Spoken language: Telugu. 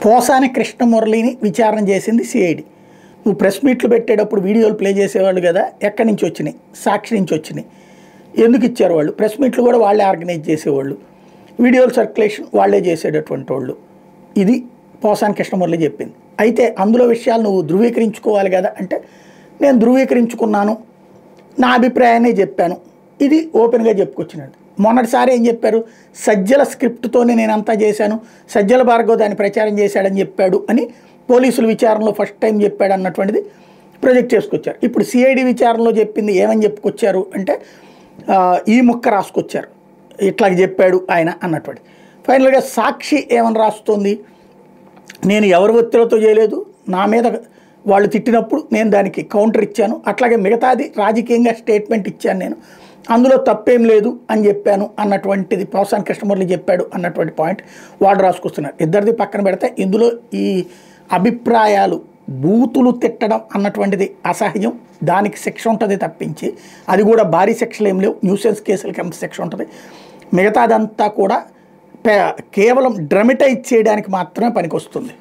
పోసాని కృష్ణమురళిని విచారణ చేసింది సిఐడి. నువ్వు ప్రెస్ మీట్లు పెట్టేటప్పుడు వీడియోలు ప్లే చేసేవాళ్ళు కదా, ఎక్కడి నుంచి వచ్చినాయి? సాక్షి నుంచి వచ్చినాయి. ఎందుకు ఇచ్చారు వాళ్ళు? ప్రెస్ మీట్లు కూడా వాళ్ళే ఆర్గనైజ్ చేసేవాళ్ళు, వీడియోల సర్క్యులేషన్ వాళ్ళే చేసేటటువంటి వాళ్ళు. ఇది పోసాని కృష్ణమురళి చెప్పింది. అయితే అందులో విషయాలు నువ్వు ధృవీకరించుకోవాలి కదా అంటే, నేను ధృవీకరించుకున్నాను, నా అభిప్రాయాన్ని చెప్పాను, ఇది ఓపెన్గా చెప్పుకొచ్చినట్టు. మొన్నటిసారి ఏం చెప్పారు? సజ్జల స్క్రిప్ట్తోనే నేనంతా చేశాను, సజ్జల భార్గవ్ దాన్ని ప్రచారం చేశాడని చెప్పాడు అని పోలీసులు విచారణలో ఫస్ట్ టైం చెప్పాడు అన్నటువంటిది ప్రొజెక్ట్ చేసుకొచ్చారు. ఇప్పుడు సిఐడి విచారణలో చెప్పింది ఏమని చెప్పుకొచ్చారు అంటే, ఈ ముక్క రాసుకొచ్చారు, ఇట్లాగ చెప్పాడు ఆయన అన్నటువంటి. ఫైనల్గా సాక్షి ఏమని రాస్తుంది? నేను ఎవరి ఒత్తిడితో చేయలేదు, నా మీద వాళ్ళు తిట్టినప్పుడు నేను దానికి కౌంటర్ ఇచ్చాను, అట్లాగే మిగతాది రాజకీయంగా స్టేట్మెంట్ ఇచ్చాను, నేను అందులో తప్పేం లేదు అని చెప్పాను అన్నటువంటిది పోసాని కృష్ణమురళి చెప్పాడు అన్నటువంటి పాయింట్ వాడు రాసుకొస్తున్నారు. ఇద్దరిది పక్కన పెడితే ఇందులో ఈ అభిప్రాయాలు బూతులు తిట్టడం అన్నటువంటిది అసహ్యం, దానికి శిక్ష ఉంటుంది తప్పించి, అది కూడా భారీ శిక్షలు ఏం లేవు, న్యూసెన్స్ కేసులకి ఎంత శిక్ష ఉంటుంది. మిగతాదంతా కూడా కేవలం డ్రమటైజ్ చేయడానికి మాత్రమే పనికొస్తుంది.